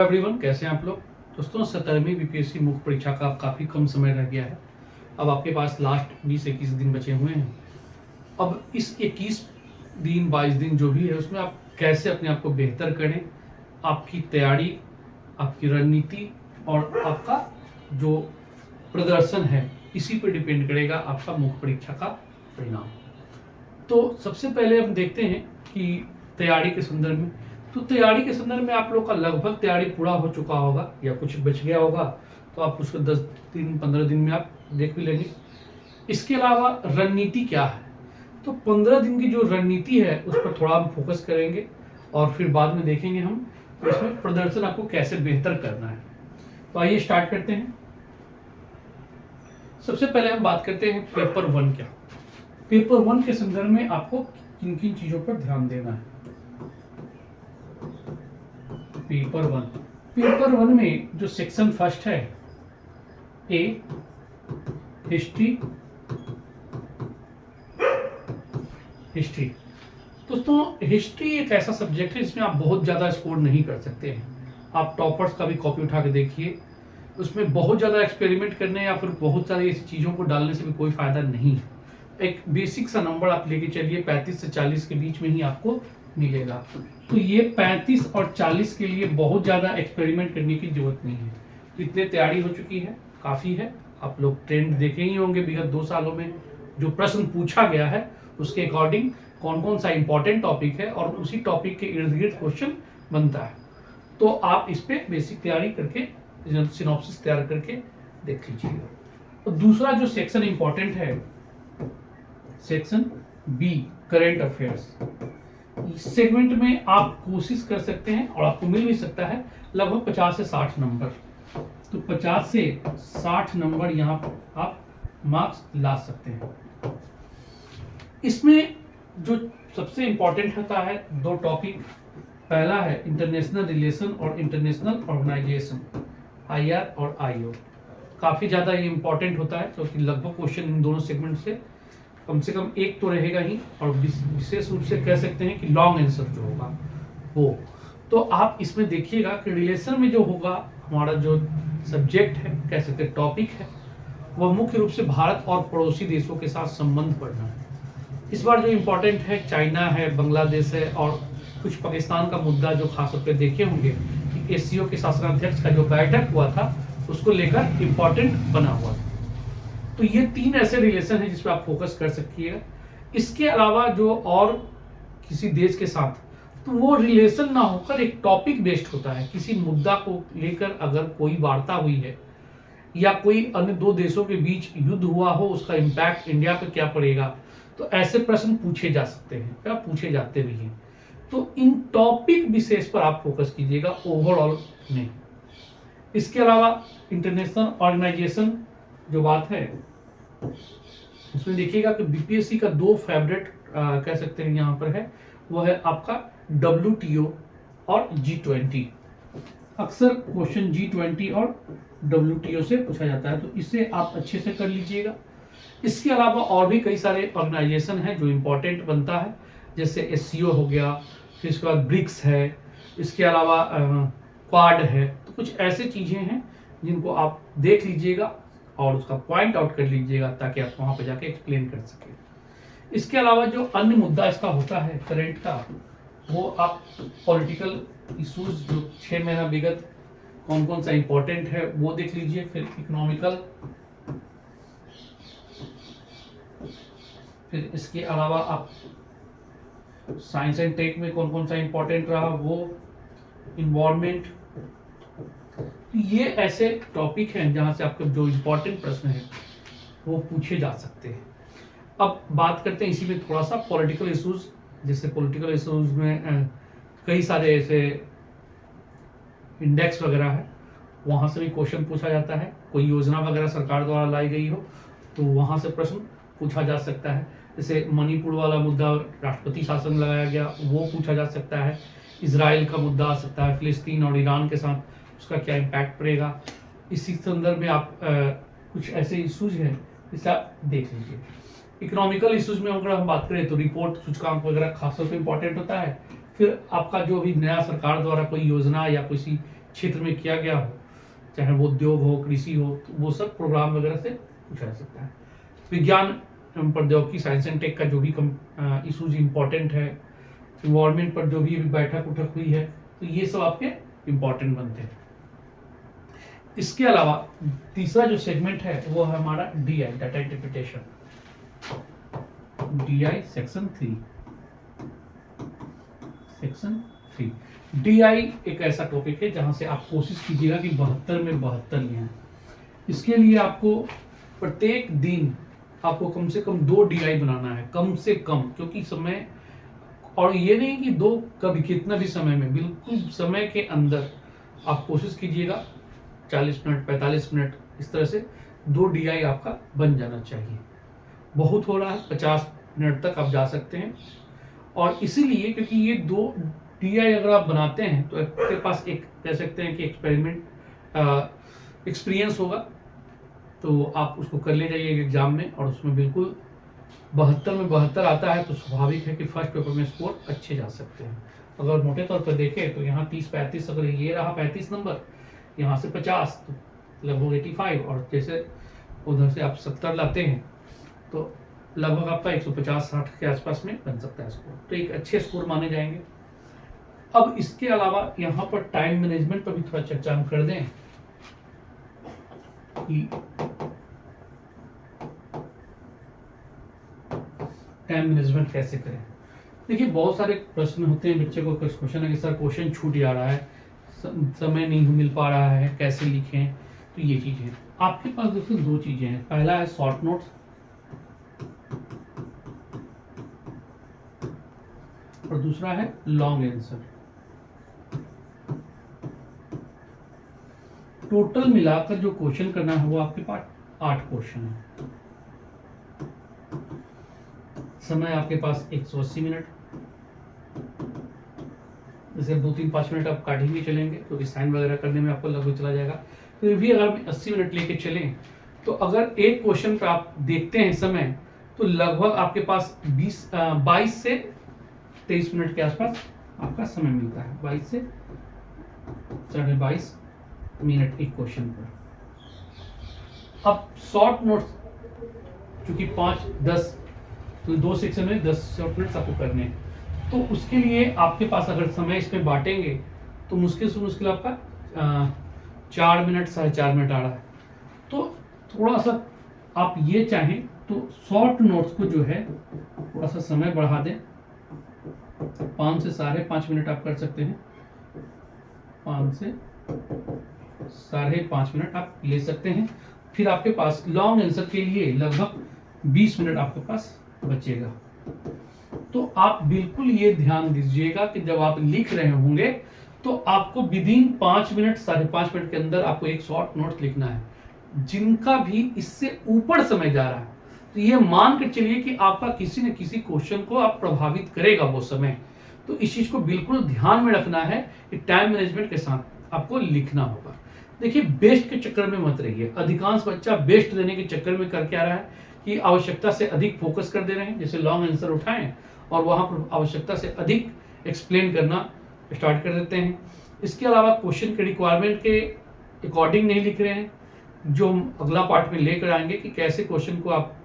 Everyone, कैसे हैं आप लोग। दोस्तों, 17वीं बीपीएससी मुख्य परीक्षा का काफ़ी कम समय रह गया है। अब आपके पास लास्ट 20-21 दिन बचे हुए हैं। अब इस 21 दिन 22 दिन जो भी है उसमें आप कैसे अपने आप को बेहतर करें, आपकी तैयारी, आपकी रणनीति और आपका जो प्रदर्शन है, इसी पर डिपेंड करेगा आपका मुख्य परीक्षा का परिणाम। तो सबसे पहले हम देखते हैं कि तैयारी के संदर्भ में, तो तैयारी के संदर्भ में आप लोग का लगभग तैयारी पूरा हो चुका होगा या कुछ बच गया होगा, तो आप उसको 10 दिन 15 दिन में आप देख भी लेंगे। इसके अलावा रणनीति क्या है, तो 15 दिन की जो रणनीति है उस पर थोड़ा हम फोकस करेंगे और फिर बाद में देखेंगे हम इसमें प्रदर्शन आपको कैसे बेहतर करना है। तो आइए स्टार्ट करते हैं। सबसे पहले हम बात करते हैं पेपर 1 क्या। पेपर 1 के संदर्भ में आपको किन किन चीजों पर ध्यान देना है। पेपर 1 में जो सेक्शन फर्स्ट है, ए हिस्ट्री। दोस्तों, हिस्ट्री एक ऐसा सब्जेक्ट है जिसमें आप बहुत ज्यादा स्कोर नहीं कर सकते हैं। आप टॉपर्स का भी कॉपी उठा के देखिए, उसमें बहुत ज्यादा एक्सपेरिमेंट करने या फिर बहुत सारी ऐसी चीजों को डालने से भी कोई फायदा नहीं है। एक बेसिक सा नंबर आप लेके चलिए, 35 से 40 के बीच में ही आपको मिलेगा। तो ये 35 और 40 के लिए बहुत ज्यादा एक्सपेरिमेंट करने की जरूरत नहीं है। इतने तैयारी हो चुकी है, काफी है। आप लोग ट्रेंड देखे ही होंगे विगत 2 सालों में जो प्रश्न पूछा गया है उसके अकॉर्डिंग कौन कौन सा इंपॉर्टेंट टॉपिक है और उसी टॉपिक के इर्द गिर्द क्वेश्चन बनता है। तो आप इस पे बेसिक तैयारी करके सिनॉप्सिस तैयार करके देख लीजिएगा। और दूसरा जो सेक्शन इंपॉर्टेंट है, सेक्शन बी करेंट अफेयर्स। इस सेगमेंट में आप कोशिश कर सकते हैं और आपको मिल भी सकता है लगभग 50 से 60 नंबर। तो 50 से 60 नंबर यहाँ पर आप मार्क्स ला सकते हैं। इसमें जो सबसे इंपॉर्टेंट होता है 2 टॉपिक, पहला है इंटरनेशनल रिलेशन और इंटरनेशनल ऑर्गेनाइजेशन, आईआर और आईओ। काफी ज्यादा ये इंपॉर्टेंट होता है क्योंकि लगभग क्वेश्चन इन दोनों सेगमेंट से कम एक तो रहेगा ही, और विशेष रूप से कह सकते हैं कि लॉन्ग आंसर जो होगा वो। तो आप इसमें देखिएगा कि रिलेशन में जो होगा हमारा जो सब्जेक्ट है, कह सकते हैं टॉपिक है, वह मुख्य रूप से भारत और पड़ोसी देशों के साथ संबंध पढ़ना है। इस बार जो इम्पोर्टेंट है चाइना है, बांग्लादेश है और कुछ पाकिस्तान का मुद्दा जो खासतौर पे देखे होंगे कि एससीओ के शासनाध्यक्ष का जो बैठक हुआ था उसको लेकर इम्पोर्टेंट बना हुआ था। तो ये 3 ऐसे रिलेशन है जिस पर आप फोकस कर सकिएगा। इसके अलावा जो और किसी देश के साथ, तो वो रिलेशन ना होकर एक टॉपिक बेस्ड होता है। किसी मुद्दा को लेकर अगर कोई वार्ता हुई है या कोई अन्य 2 देशों के बीच युद्ध हुआ हो, उसका इम्पैक्ट इंडिया पर क्या पड़ेगा, तो ऐसे प्रश्न पूछे जा सकते हैं या पूछे जाते भी हैं। तो इन टॉपिक विशेष पर आप फोकस कीजिएगा, ओवरऑल नहीं। इसके अलावा इंटरनेशनल ऑर्गेनाइजेशन जो बात है उसमें देखिएगा कि बीपीएससी का 2 फेवरेट कह सकते हैं यहाँ पर है, वो है आपका WTO और G20। अक्सर क्वेश्चन G20 और WTO से पूछा जाता है, तो इसे आप अच्छे से कर लीजिएगा। इसके अलावा और भी कई सारे ऑर्गेनाइजेशन हैं जो इम्पोर्टेंट बनता है, जैसे एससीओ हो गया, फिर इसके बाद ब्रिक्स है, इसके अलावा क्वाड है। तो कुछ ऐसे चीजें हैं जिनको आप देख लीजिएगा और उसका पॉइंट आउट कर लीजिएगा ताकि आप वहां पर जाके एक्सप्लेन कर सकें। इसके अलावा जो अन्य मुद्दा इसका होता है करंट का, वो आप पॉलिटिकल इश्यूज जो 6 महीना विगत कौन कौन सा इंपॉर्टेंट है वो देख लीजिए। फिर इकोनॉमिकल, फिर इसके अलावा आप साइंस एंड टेक में कौन कौन सा इंपॉर्टेंट रहा वो, इन्वायरमेंट। ये ऐसे टॉपिक हैं जहां से आपके जो इंपॉर्टेंट प्रश्न है वो पूछे जा सकते हैं। अब बात करते हैं इसी में थोड़ा सा पॉलिटिकल इश्यूज। जैसे पॉलिटिकल इश्यूज में कई सारे ऐसे इंडेक्स वगैरह है, वहां से भी क्वेश्चन पूछा जाता है। कोई योजना वगैरह सरकार द्वारा लाई गई हो तो वहां से प्रश्न पूछा जा सकता है। जैसे मणिपुर वाला मुद्दा, राष्ट्रपति शासन लगाया गया, वो पूछा जा सकता है। इजराइल का मुद्दा आ सकता है, फिलिस्तीन और ईरान के साथ उसका क्या इम्पैक्ट पड़ेगा। इसी संदर्भ में आप कुछ ऐसे इश्यूज हैं जिसे आप देख लीजिए। इकोनॉमिकल इश्यूज में अगर हम बात करें तो रिपोर्ट सूचकांक वगैरह खासतौर पर इंपॉर्टेंट होता है। फिर आपका जो भी नया सरकार द्वारा कोई योजना या किसी क्षेत्र में किया गया हो, चाहे वो उद्योग हो, कृषि हो, तो वो सब प्रोग्राम वगैरह से पूछा जा सकता है। विज्ञान एवं प्रौद्योगिकी, साइंस एंड टेक का जो भी इशूज इंपॉर्टेंट है, इन्वायरमेंट पर जो भी बैठक उठक हुई है, तो ये सब आपके इंपॉर्टेंट बनते हैं। इसके अलावा तीसरा जो सेगमेंट है वो है हमारा DI, data interpretation. DI section 3। DI एक ऐसा टॉपिक है जहां से आप कोशिश कीजिएगा कि 72 में 72 ले आए। इसके लिए आपको प्रत्येक दिन आपको कम से कम 2 DI बनाना है, कम से कम, क्योंकि समय, और ये नहीं कि 2 कभी कितना भी समय में, बिल्कुल समय के अंदर आप कोशिश कीजिएगा 40 मिनट 45 मिनट इस तरह से 2 DI आपका बन जाना चाहिए। बहुत हो रहा है, 50 मिनट तक आप जा सकते हैं। और इसीलिए क्योंकि ये 2 DI अगर आप बनाते हैं तो आपके पास एक कह सकते हैं कि एक्सपीरियंस होगा, तो आप उसको कर ले जाइए एग्जाम में, और उसमें बिल्कुल 72 में 72 आता है तो स्वाभाविक है कि फर्स्ट पेपर में स्कोर अच्छे जा सकते हैं। अगर मोटे तौर पर देखें तो यहाँ 30-35, अगर ये रहा 35 नंबर, यहाँ से 50 तो लगभग 85, और जैसे उधर से आप 70 लाते हैं तो लगभग आपका 150-60 के आसपास में बन सकता है स्कोर, तो एक अच्छे स्कोर माने जाएंगे। अब इसके अलावा यहाँ पर टाइम मैनेजमेंट पर भी थोड़ा चर्चा हम कर दें कि टाइम मैनेजमेंट कैसे करें। देखिए बहुत सारे प्रश्न होते हैं, बच्चे को कुछ क्वेश्चन है कि सर क्वेश्चन छूट जा रहा है, समय नहीं मिल पा रहा है, कैसे लिखें। तो ये चीजें आपके पास देखिए 2 चीजें हैं। पहला है शॉर्ट नोट्स और दूसरा है लॉन्ग आंसर। टोटल मिलाकर जो क्वेश्चन करना है वो आपके पास 8 क्वेश्चन है। समय आपके पास 180 मिनट, जैसे 2-3-5 मिनट आप काटेंगे चलेंगे तो साइन वगैरह करने में आपको लगभग चला जाएगा। फिर भी अगर आप 80 मिनट लेके चलें तो अगर एक क्वेश्चन पर आप देखते हैं समय, तो लगभग आपके पास 22 से 23 मिनट के आसपास आपका समय मिलता है। 22 से 22.5 मिनट एक क्वेश्चन पर। अब शॉर्ट नोट्स चूंकि 5-10, तो 2 सेक्शन में 10 शॉर्ट नोट्स आपको करने हैं, तो उसके लिए आपके पास अगर समय इसमें बांटेंगे तो मुश्किल से मुश्किल आपका 4 मिनट 4.5 मिनट आ रहा है। तो थोड़ा सा आप ये चाहें तो शॉर्ट नोट्स को जो है थोड़ा सा समय बढ़ा दें, 5 से 5.5 मिनट आप कर सकते हैं। 5 से 5.5 मिनट आप ले सकते हैं। फिर आपके पास लॉन्ग आंसर के लिए लगभग 20 मिनट आपके पास बचेगा। तो आप बिल्कुल ये ध्यान दीजिएगा कि जब आप लिख रहे होंगे तो आपको विदिन 5 मिनट 5.5 मिनट के अंदर आपको एक शॉर्ट नोट लिखना है। जिनका भी इससे ऊपर समय जा रहा है तो ये मान कर चलिए कि आपका किसी न किसी क्वेश्चन को आप प्रभावित करेगा वो समय। तो इस चीज को बिल्कुल ध्यान में रखना है कि टाइम मैनेजमेंट के साथ आपको लिखना होगा। देखिए बेस्ट के चक्कर में मत रहिए। अधिकांश बच्चा बेस्ट देने के चक्कर में कर क्या रहा है कि आवश्यकता से अधिक फोकस कर दे रहे हैं, जैसे लॉन्ग आंसर उठाएं और वहां पर आवश्यकता से अधिक एक्सप्लेन करना स्टार्ट कर देते हैं। इसके अलावा क्वेश्चन के रिक्वायरमेंट के अकॉर्डिंग नहीं लिख रहे हैं, जो हम अगला पार्ट में लेकर आएंगे कि कैसे क्वेश्चन को आप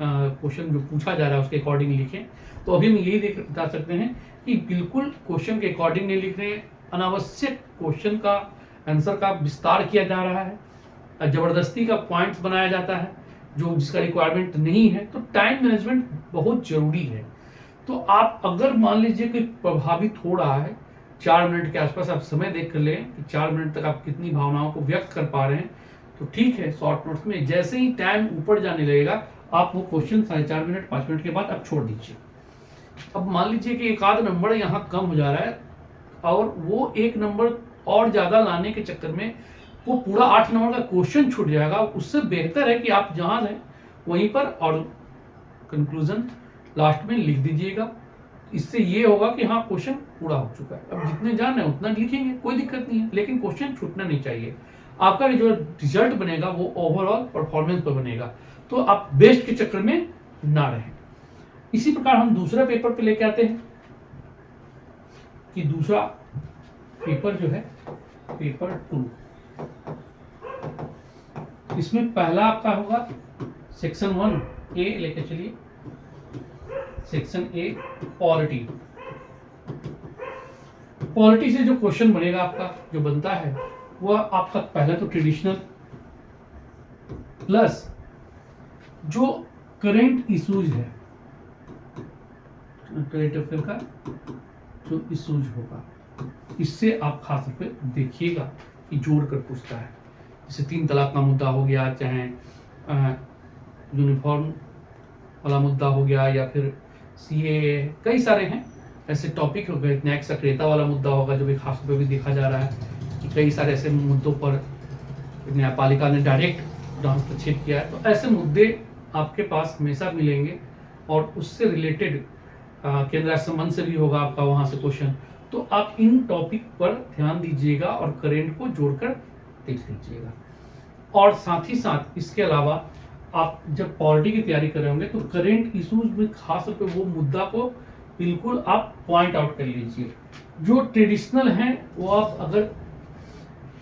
क्वेश्चन जो पूछा जा रहा है उसके अकॉर्डिंग लिखें। तो अभी हम यही बता सकते हैं कि बिल्कुल क्वेश्चन के अकॉर्डिंग नहीं लिख रहे हैं, अनावश्यक क्वेश्चन का आंसर का विस्तार किया जा रहा है, जबरदस्ती का पॉइंट्स बनाया जाता है जो जिसका रिक्वायरमेंट नहीं है। तो टाइम मैनेजमेंट बहुत जरूरी है। तो आप अगर मान लीजिए कि प्रभावित हो रहा है, 4 मिनट के आसपास आप समय देख कर लें कि 4 मिनट तक आप कितनी भावनाओं को व्यक्त कर पा रहे हैं, तो ठीक है। शॉर्ट नोट्स में जैसे ही टाइम ऊपर जाने लगेगा आप वो क्वेश्चन 4.5 मिनट 5 मिनट के बाद आप छोड़ दीजिए। अब मान लीजिए कि एक आध नंबर यहाँ कम हो जा रहा है और वो एक नंबर और ज्यादा लाने के चक्कर में वो पूरा 8 नंबर का क्वेश्चन छूट जाएगा। उससे बेहतर है कि आप जहां हैं वहीं पर और कंक्लूजन लास्ट में लिख दीजिएगा। इससे ये होगा कि हाँ क्वेश्चन पूरा हो चुका है। अब जितने जाना है उतना लिखेंगे, कोई दिक्कत नहीं है, लेकिन क्वेश्चन छूटना नहीं चाहिए। आपका जो रिजल्ट बनेगा वो ओवरऑल परफॉर्मेंस पर बनेगा। तो आप बेस्ट के चक्कर में ना रहें। इसी प्रकार हम दूसरा पेपर पे लेके आते हैं कि दूसरा पेपर जो है पेपर 2। इसमें पहला आपका होगा सेक्शन 1 ए, लेके चलिए सेक्शन ए पॉलिटी। पॉलिटी से जो क्वेश्चन बनेगा आपका, जो बनता है वह आपका पहला तो ट्रेडिशनल प्लस जो करेंट इश्यूज है, करेंट अफेयर का जो इश्यूज होगा, इससे आप खास तौर पे देखिएगा कि जोड़ कर पूछता है। जैसे 3 तलाक का मुद्दा हो गया, चाहे यूनिफॉर्म वाला मुद्दा हो गया, या फिर सीए, कई सारे हैं ऐसे टॉपिक हो गए। न्यायिक सक्रियता वाला मुद्दा होगा, जो भी खास तौर पे भी देखा जा रहा है कि कई सारे ऐसे मुद्दों पर न्यायपालिका ने डायरेक्ट हस्तक्षेप किया है। तो ऐसे मुद्दे आपके पास हमेशा मिलेंगे, और उससे रिलेटेड केंद्र संबंध से भी होगा आपका वहां से क्वेश्चन। तो आप इन टॉपिक पर ध्यान दीजिएगा और करेंट को जोड़कर देख लीजिएगा। और साथ ही साथ इसके अलावा आप जब पॉलिटी की तैयारी कर रहे होंगे तो करेंट इश्यूज में खास तौर पे वो मुद्दा को बिल्कुल आप पॉइंट आउट कर लीजिए। जो ट्रेडिशनल हैं वो आप अगर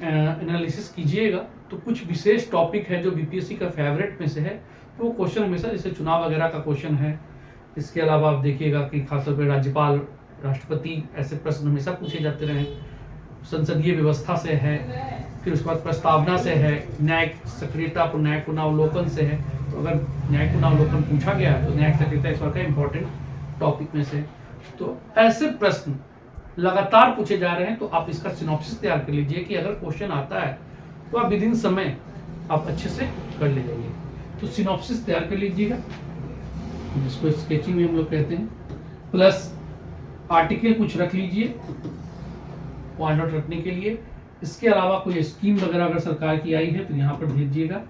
एनालिसिस कीजिएगा तो कुछ विशेष टॉपिक है जो बीपीएससी का फेवरेट में से है, तो वो क्वेश्चन हमेशा, जैसे चुनाव वगैरह का क्वेश्चन है। इसके अलावा आप देखिएगा कि खासतौर पर राज्यपाल, राष्ट्रपति, ऐसे प्रश्न हमेशा पूछे जाते रहे। संसदीय व्यवस्था से है, फिर उसके बाद प्रस्तावना से है, न्यायिक सक्रियता पर न्यायिक पुनरावलोकन से है। तो अगर न्यायिक पुनरावलोकन पूछा गया तो न्यायिक सक्रियता इस बार का इंपॉर्टेंट टॉपिक में से। तो ऐसे प्रश्न लगातार पूछे जा रहे हैं, तो आप इसका सिनॉप्सिस तैयार कर लीजिए कि अगर क्वेश्चन आता है तो आप विदिन समय आप अच्छे से कर ले जाइए। तो सिनॉप्सिस तैयार कर लीजिएगा, जिसको स्केचिंग में हम लोग कहते हैं, प्लस आर्टिकल कुछ रख लीजिए पॉइंट आउट रखने के लिए। इसके अलावा कोई स्कीम वगैरह अगर सरकार की आई है तो यहाँ पर भेजिएगा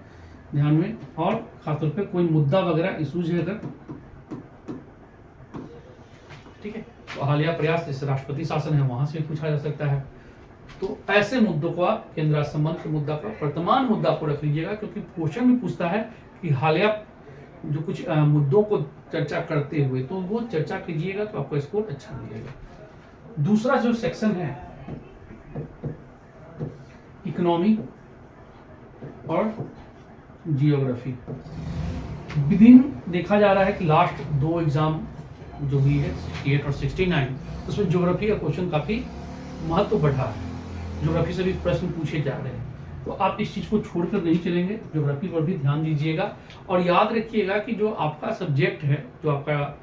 ध्यान में, और खासतौर पे कोई मुद्दा वगैरह इशूज है अगर, ठीक है। तो हालिया प्रयास जैसे राष्ट्रपति शासन है वहां से भी पूछा जा सकता है। तो ऐसे मुद्दों को आप केंद्र संबंध के मुद्दा का, वर्तमान मुद्दा को रख लीजिएगा, क्योंकि क्वेश्चन भी पूछता है कि हालिया जो कुछ मुद्दों को चर्चा करते हुए, तो वो चर्चा कीजिएगा तो आपको स्कोर अच्छा मिलेगा। दूसरा जो सेक्शन है इकोनॉमी और जियोग्राफी। विदिन देखा जा रहा है कि लास्ट 2 एग्जाम जो हुई है 68 और 69, उसमें ज्योग्राफी का क्वेश्चन काफी महत्व बढ़ा है। ज्योग्राफी से भी प्रश्न पूछे जा रहे हैं, तो आप इस चीज को छोड़कर नहीं चलेंगे, ज्योग्राफी पर भी ध्यान दीजिएगा। और याद रखिएगा कि जो आपका सब्जेक्ट है, जो आपका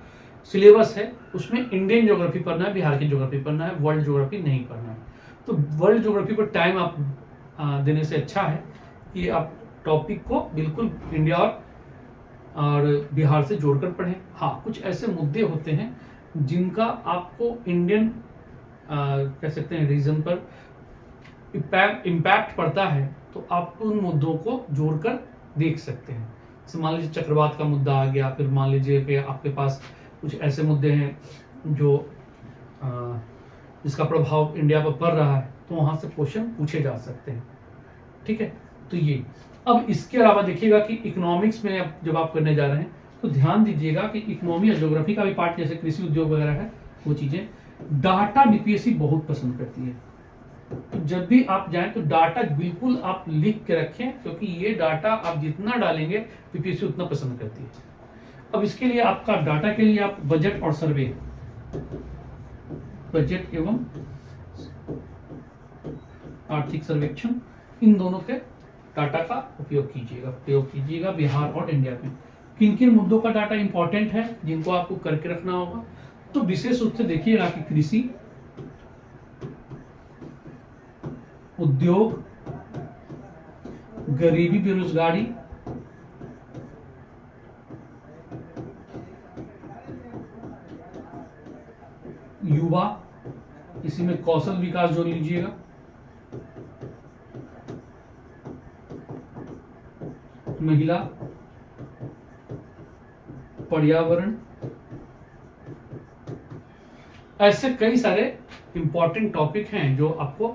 सिलेबस है, उसमें इंडियन ज्योग्राफी पढ़ना है, बिहार की ज्योग्राफी पढ़ना है, वर्ल्ड ज्योग्राफी नहीं पढ़ना है। तो वर्ल्ड ज्योग्राफी पर टाइम आप देने से अच्छा है कि आप टॉपिक को बिल्कुल इंडिया और बिहार से जोड़कर पढ़ें। हाँ, कुछ ऐसे मुद्दे होते हैं जिनका आपको इंडियन कह सकते हैं रीजन पर इम्पैक्ट पड़ता है, तो आप उन मुद्दों को जोड़कर देख सकते हैं। जैसे मान लीजिए चक्रवात का मुद्दा आ गया, फिर मान लीजिए कि आपके पास कुछ ऐसे मुद्दे हैं जो जिसका प्रभाव इंडिया पर पड़ रहा है, तो वहां से क्वेश्चन पूछे जा सकते हैं, ठीक है। तो ये, अब इसके अलावा देखिएगा कि इकोनॉमिक्स में अब जब आप करने जा रहे हैं तो ध्यान दीजिएगा कि इकोनॉमी और ज्योग्राफी का भी पार्ट, जैसे कृषि उद्योग वगैरह है, वो चीजें डाटा बीपीएससी बहुत पसंद करती है। तो जब भी आप जाएं तो डाटा बिल्कुल आप लिख के रखें, क्योंकि ये डाटा आप जितना डालेंगे बीपीएससी उतना पसंद करती है। अब इसके लिए आपका डाटा के लिए आप बजट और सर्वे, बजट एवं आर्थिक सर्वेक्षण, इन दोनों के डाटा का प्रयोग कीजिएगा बिहार और इंडिया में। किन किन मुद्दों का डाटा इंपॉर्टेंट है जिनको आपको करके रखना होगा, तो विशेष रूप से देखिएगा कि कृषि, उद्योग, गरीबी बेरोजगारी, युवा, इसी में कौशल विकास जोड़ लीजिएगा, महिला, पर्यावरण, ऐसे कई सारे इंपॉर्टेंट टॉपिक हैं जो आपको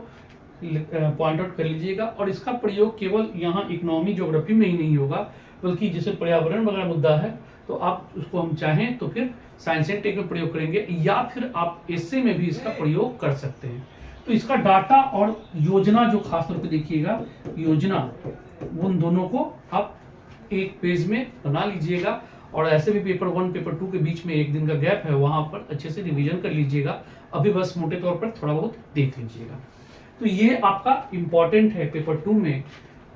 पॉइंट आउट कर लीजिएगा। और इसका प्रयोग केवल यहाँ इकोनॉमी ज्योग्राफी में ही नहीं होगा, बल्कि जैसे पर्यावरण वगैरह मुद्दा है तो आप उसको हम चाहें तो फिर साइंस एंड टेक में प्रयोग करेंगे, या फिर आप एसए में भी इसका प्रयोग कर सकते हैं। तो इसका डाटा और योजना जो खास तौर पे देखिएगा, योजना उन दोनों को आप एक पेज में बना लीजिएगा, और ऐसे भी पेपर 1 पेपर 2 के बीच में एक दिन का गैप है, वहां पर अच्छे से रिवीजन कर लीजिएगा। अभी बस मोटे तौर पर थोड़ा बहुत देख लीजिएगा। तो ये आपका इम्पॉर्टेंट है पेपर 2 में।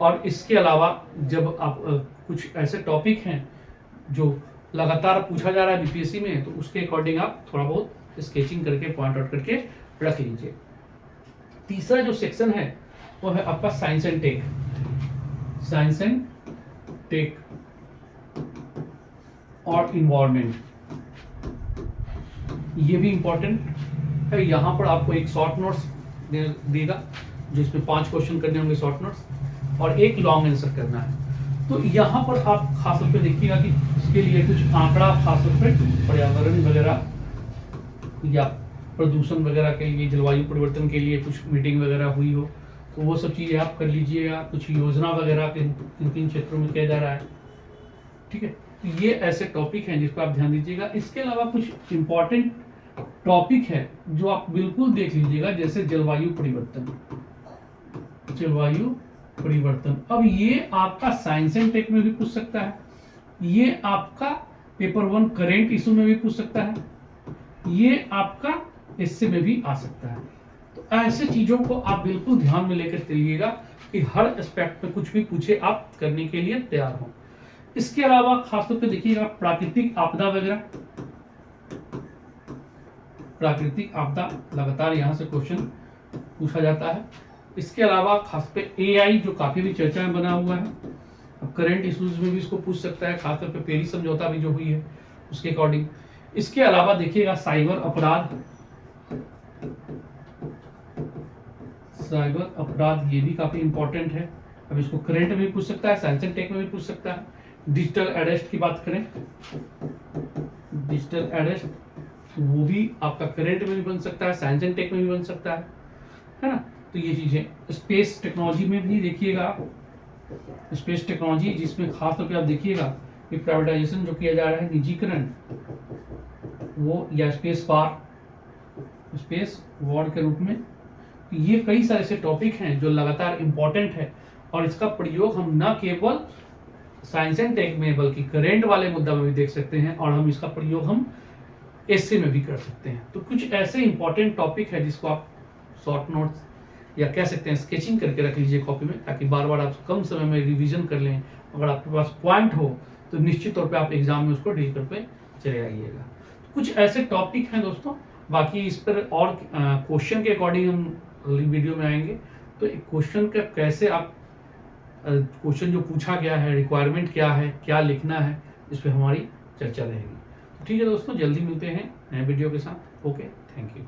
और इसके अलावा जब आप कुछ ऐसे टॉपिक हैं जो लगातार पूछा जा रहा है बीपीएससी में, तो उसके अकॉर्डिंग आप थोड़ा बहुत स्केचिंग करके पॉइंट आउट करके रख लीजिए। तीसरा जो सेक्शन है वो है आपका science and tech. Science and tech और इन्वायरमेंट, ये भी इंपॉर्टेंट है। यहाँ पर आपको एक शॉर्ट नोट्स देगा जिसमें 5 क्वेश्चन करने होंगे शॉर्ट नोट्स, और एक लॉन्ग आंसर करना है। तो यहाँ पर आप खास तौर पे देखिएगा कि इसके लिए कुछ आंकड़ा खास तौर पे पर्यावरण वगैरह या प्रदूषण वगैरह के लिए, जलवायु परिवर्तन के लिए कुछ मीटिंग वगैरह हुई हो, तो वो सब चीज़ें आप कर लीजिएगा। कुछ योजना वगैरह किन किन क्षेत्रों में किया जा रहा है, ठीक है। तो ये ऐसे टॉपिक हैं जिस पर आप ध्यान दीजिएगा। इसके अलावा कुछ इंपॉर्टेंट टॉपिक है जो आप बिल्कुल देख लीजिएगा, जैसे जलवायु परिवर्तन। जलवायु परिवर्तन, अब ये आपका साइंस एंड टेक में भी पूछ सकता है, ये आपका पेपर 1 करेंट इशू में भी पूछ सकता है, ये आपका एस्से में भी आ सकता है। तो ऐसे चीजों को आप बिल्कुल ध्यान में लेकर चलिएगा कि हर एस्पेक्ट पे कुछ भी पूछे आप करने के लिए तैयार हो। इसके अलावा खासतौर पे देखिएगा प्राकृतिक आपदा वगैरह, प्राकृतिक आपदा लगातार यहाँ से क्वेश्चन पूछा जाता है। इसके अलावा खास पे एआई जो काफी भी चर्चा में बना हुआ है, अब करंट इश्यूज में भी इसको पूछ सकता है, खासतौर पे पेरिस समझौता भी जो हुई है उसके अकॉर्डिंग। इसके अलावा देखिएगा साइबर अपराध, साइबर अपराध ये भी काफी इंपॉर्टेंट है। अब इसको करंट में भी पूछ सकता है, साइंस एंड टेक में भी पूछ सकता है। डिजिटल अरेस्ट की बात करें, डिजिटल अरेस्ट वो भी आपका करंट में भी बन सकता है, साइंस एंड टेक में भी बन सकता है ना। तो ये चीजें स्पेस टेक्नोलॉजी में भी देखिएगा, स्पेस टेक्नोलॉजी जिसमें खास तौर पे आप देखिएगा कि प्राइवेटाइजेशन जो किया जा रहा है, निजीकरण, वो या स्पेस वॉर के रूप में, ये कई सारे ऐसे टॉपिक हैं जो लगातार इंपॉर्टेंट है। और इसका प्रयोग हम न केवल साइंस एंड टेक में बल्कि करेंट वाले मुद्दा में भी देख सकते हैं, और हम इसका प्रयोग हम एस्से में भी कर सकते हैं। तो कुछ ऐसे इंपॉर्टेंट टॉपिक है जिसको आप शॉर्ट नोट्स या कह सकते हैं स्केचिंग करके रख लीजिए कॉपी में, ताकि बार बार आप कम समय में रिवीजन कर लें। अगर आपके पास पॉइंट हो तो निश्चित तौर पे आप एग्जाम में उसको डील करके चले आइएगा। तो कुछ ऐसे टॉपिक हैं दोस्तों, बाकी इस पर और क्वेश्चन के अकॉर्डिंग हम अगली वीडियो में आएंगे। तो एक क्वेश्चन का कैसे आप क्वेश्चन जो पूछा गया है, रिक्वायरमेंट क्या है, क्या लिखना है, इस पर हमारी चर्चा रहेगी। ठीक है दोस्तों, जल्दी मिलते हैं नए वीडियो के साथ। Okay, thank you.